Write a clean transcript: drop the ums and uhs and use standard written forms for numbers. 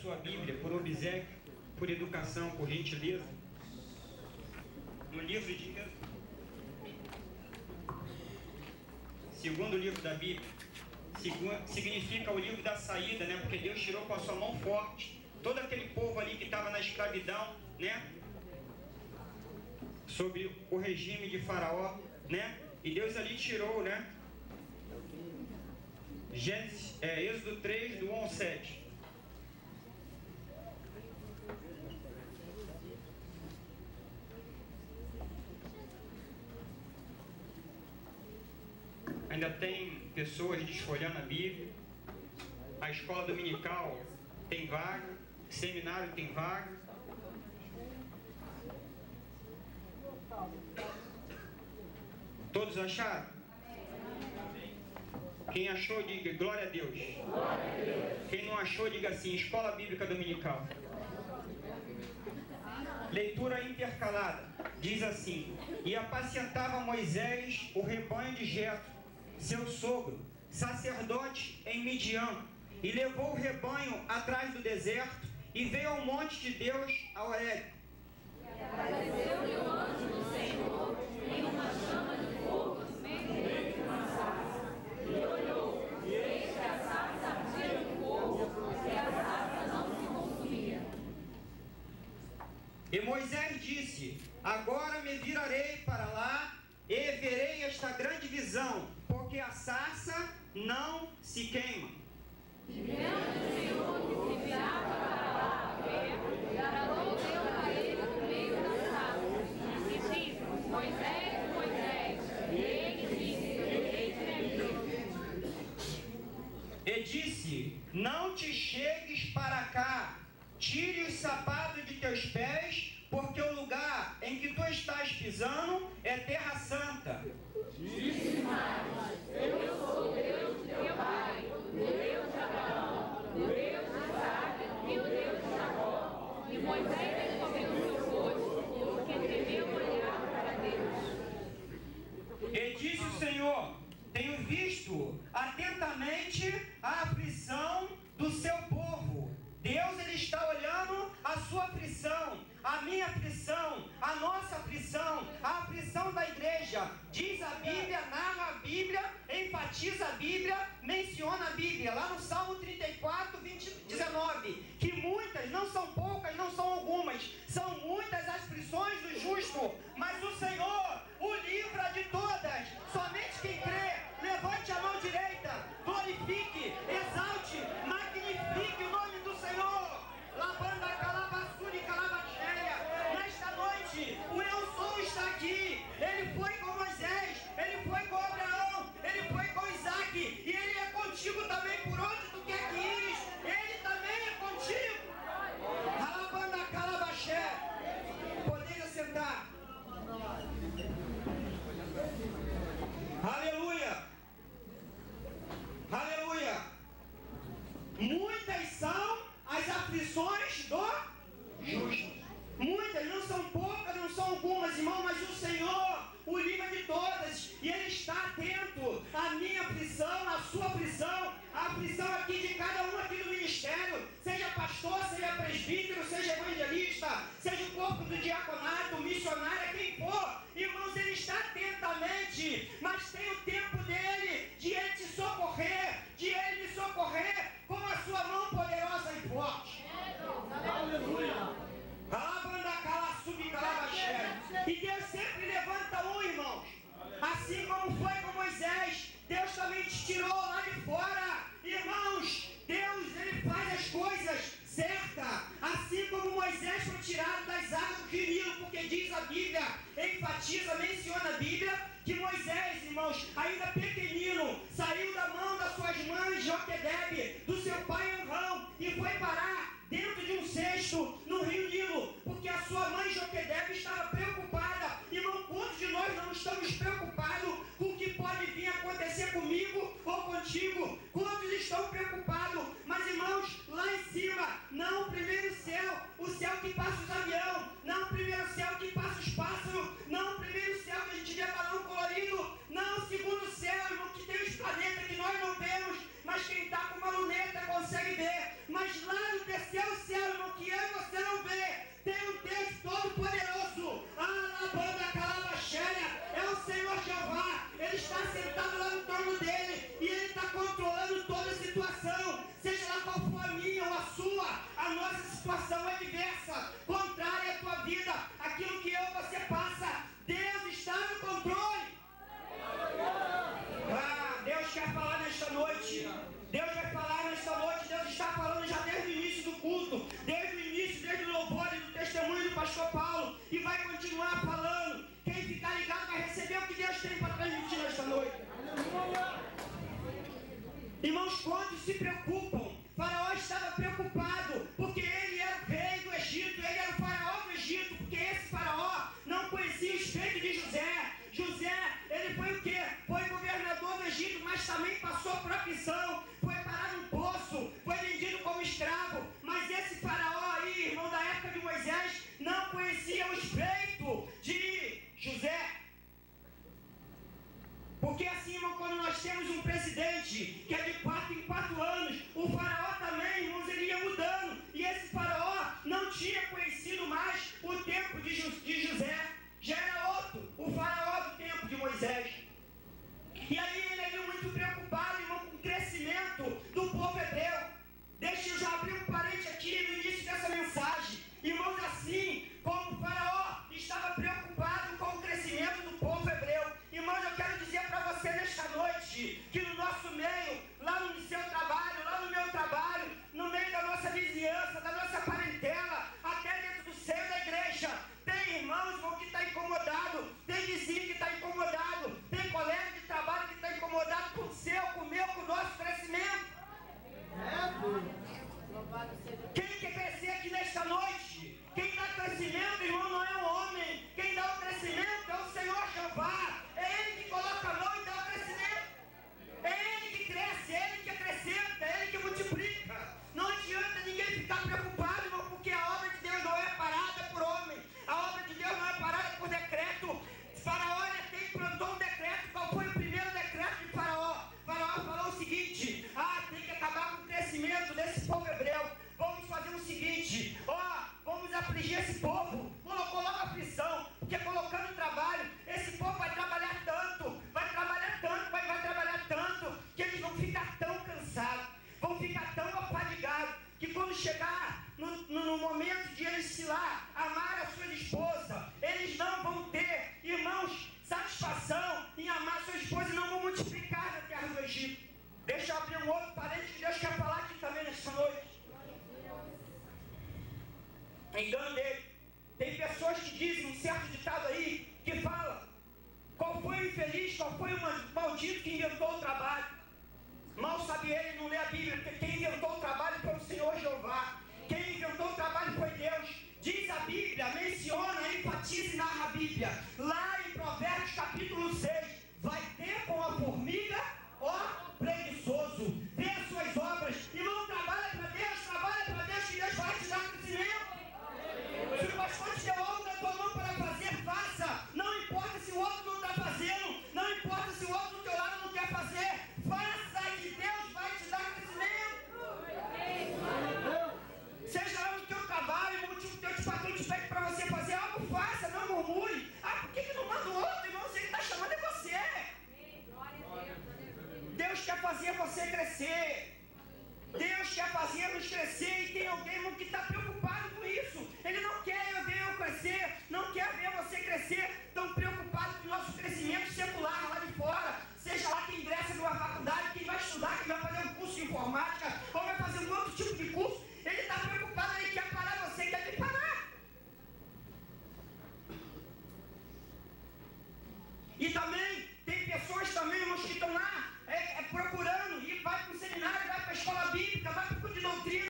sua Bíblia, por obséquio, por educação, por gentileza, no livro de segundo livro da Bíblia, significa o livro da saída, né? Porque Deus tirou com a sua mão forte todo aquele povo ali que estava na escravidão, né? Sob o regime de Faraó, né? E Deus ali tirou, né? Êxodo 3, do 1 ao 7. Ainda tem pessoas desfolhando a Bíblia. A escola dominical tem vaga, seminário tem vaga. Todos acharam? Quem achou, diga glória a Deus. Quem não achou, diga assim, escola bíblica dominical. Leitura intercalada. Diz assim: e apacentava Moisés o rebanho de Jetro, seu sogro, sacerdote em Midian, e levou o rebanho atrás do deserto, e veio ao monte de Deus, a Horebe. E apareceu-lhe o anjo do Senhor em uma chama de fogo no meio de uma sarça. E olhou, e eis que a sarça ardia de fogo, e a sarça não se consumia. E Moisés disse: agora me virarei para lá, e verei esta grande visão, porque a sarça não se queima. E vendo o Senhor que se virava para lá a ver, bradou Deus a ele no meio da sarça, e disse: Moisés, Moisés. E ele disse: eis-me aqui. E disse: não te chegues para cá, tire os sapatos de teus pés, porque o lugar em que tu estás pisando é terra santa. Disse mais: eu sou o Deus de teu pai, o Deus de Abraão, o Deus de Isaac e o Deus de Jacó. E Moisés escondeu o seu rosto, porque temeu olhar para Deus. E disse o Senhor: tenho visto atentamente a aflição do seu povo. Deus, ele está olhando a sua aflição, a minha aflição, a nossa aflição, a aflição da igreja. Diz a Bíblia, narra a Bíblia, enfatiza a Bíblia, menciona a Bíblia, lá no Salmo 34, 19, que muitas, não são poucas, não são algumas, são muitas as aflições do justo, mas o Senhor o livra de todas. Somente quem crê, levante a mão direita, glorifique, exalte, magnifique o nome do Senhor. Lavanda calabaçuri calabacheia. Nesta noite o eu sou está aqui. Ele foi com Moisés, ele foi com Abraão, ele foi com Isaac, e ele é contigo também por onde tu quer que ires. Ele também é contigo. Lavanda calabacheia. Poderia sentar. Aleluia. Aleluia. Muitas são as aflições do justo. Muitas, não são poucas, não são algumas, irmão, mas o Senhor o livra de todas, e Ele está atento à minha aflição, à sua aflição, à aflição aqui de cada um aqui do ministério, seja pastor, seja presbítero, seja evangelista, seja o corpo do diaconato, missionário, quem for, irmãos, Ele está atentamente, mas tem o tempo dele, de Ele te socorrer, de Ele me socorrer com a sua mão poderosa e forte. Aleluia! E Deus sempre levanta um, irmãos. Assim como foi com Moisés, Deus também te tirou lá de fora. Irmãos, Deus, Ele faz as coisas certas. Assim como Moisés foi tirado das águas do Nilo, porque diz a Bíblia, enfatiza, menciona a Bíblia, que Moisés, irmãos, ainda pequenino, saiu da mão das suas mães Joquedebe, do seu pai Amrão, e foi parar dentro de um cesto no rio Nilo, porque a sua mãe Joquedebe estava preocupada. Irmão, quantos de nós não estamos preocupados com o que pode vir a acontecer comigo ou contigo? Quantos estão preocupados? Mas, irmãos, lá em cima, não o primeiro céu, o céu que passa os aviões, não o primeiro céu que passa os pássaros, não o primeiro céu que a gente vê balão colorido, não o segundo céu, irmão, que tem os planetas que nós não vemos, mas quem está com uma luneta consegue ver. Mas lá no terceiro desceu o céu, irmão, que eu e você não vê. Tem um Deus todo-poderoso. Alabanda, calabaxéria. É o Senhor Jeová. Ele está sentado lá no trono dele. E ele está controlando toda a situação. Seja lá qual for a minha ou a sua. A nossa situação é diversa. Contrária à tua vida. Aquilo que eu e você passa. Deus está no controle. Deus quer falar nesta noite. Deus vai falar nesta noite. Deus está falando já desde o início do culto. Desde o início, desde o louvor e do testemunho do pastor Paulo. E vai continuar falando. Quem ficar ligado vai receber o que Deus tem para transmitir nesta noite. Irmãos, quantos se preocupam? Faraó estava preocupado porque ele era o rei do Egito. Ele era o faraó do Egito. Porque esse faraó não conhecia os feitos de José. José, ele foi o quê? Foi governador do Egito, mas também passou por aflição. Foi parar num poço. Foi vendido como escravo. Mas esse faraó aí, irmão, da época de Moisés, não conhecia os feitos de José. Porque assim, irmão, quando nós temos um presidente que é de 4 em 4 anos, o faraó também, irmãos, ele ia mudando. E esse faraó não tinha conhecido mais o tempo de José. Já era outro, o faraó do tempo de Moisés. E aí ele é muito preocupado, irmão, com o crescimento do povo hebreu. Deixa eu já abrir um parênteses aqui no início dessa mensagem. Irmãos, assim como o faraó estava preocupado com o crescimento do povo hebreu. Irmãos, eu quero dizer para você nesta noite, que no nosso meio, lá no seu trabalho, lá no meu trabalho, no meio da nossa vizinhança, da nossa parentela, até dentro do seio da igreja, tem irmãos que está incomodado, tem vizinho que está incomodado, tem colega de trabalho que está incomodado com o seu, com o meu, com o nosso crescimento. Quem quer crescer aqui nesta noite? Quem dá crescimento, irmão, não é o homem. Quem dá o crescimento é o Senhor Jeová. É Ele que coloca a mão e dá o crescimento. É Ele que cresce, é Ele que acrescenta, é Ele que multiplica. Não adianta ninguém ficar preocupado, irmão, porque a obra de Deus não é parada por homem. A obra de Deus não é parada por decreto. Faraó plantou um decreto. Qual foi o primeiro decreto de Faraó? Faraó falou o seguinte: tem que acabar com o crescimento desse povo hebreu. Vamos fazer o seguinte: vamos afligir esse povo. Colocou logo aflição, porque colocando trabalho, esse povo vai trabalhar tanto, vai trabalhar tanto, que eles vão ficar tão cansados, vão ficar tão afadigados, que quando chegar no momento de eles ir lá amar a sua esposa, eles não vão ter, irmãos, satisfação em amar a sua esposa e não vão multiplicar na terra do Egito. Deixa eu abrir um outro parênteses que Deus quer falar aqui também nesta noite. Engano dele. Tem pessoas que dizem um certo ditado aí, que fala: qual foi o infeliz, qual foi o maldito que inventou o trabalho? Mal sabe ele, não lê a Bíblia, porque quem inventou o trabalho foi o Senhor Jeová. Quem inventou o trabalho foi Deus. Diz a Bíblia, menciona, enfatiza e narra a Bíblia. Lá em Provérbios capítulo 6, vai ter com a formiga, preguiçoso. Vê as suas obras. Irmão, trabalha para Deus, que Deus vai te dar crescimento. Se o pastor te deu algo na tua mão para fazer, faça. Não importa se o outro não está fazendo, não importa se o outro do teu lado não quer fazer, faça, que Deus vai te dar crescimento. Seja lá no teu trabalho, o teu patrão te pede para você fazer algo, faça, não murmure. Por que não manda o outro, irmão? Se ele está chamando é você. Deus quer fazer você crescer. Deus quer fazer nos crescer, e tem alguém que está preocupado com isso. Ele não quer ver eu crescer, não quer ver você crescer, tão preocupado com o nosso crescimento secular lá de fora. Seja lá quem ingressa numa faculdade, quem vai estudar, quem vai fazer um curso de informática, ou vai fazer um outro tipo de curso, ele está preocupado, ele quer parar você, quer me parar. E também, tem pessoas também, irmãos, que estão lá procurando, e vai para o seminário, vai para a escola bíblica, vai para o curso de doutrina.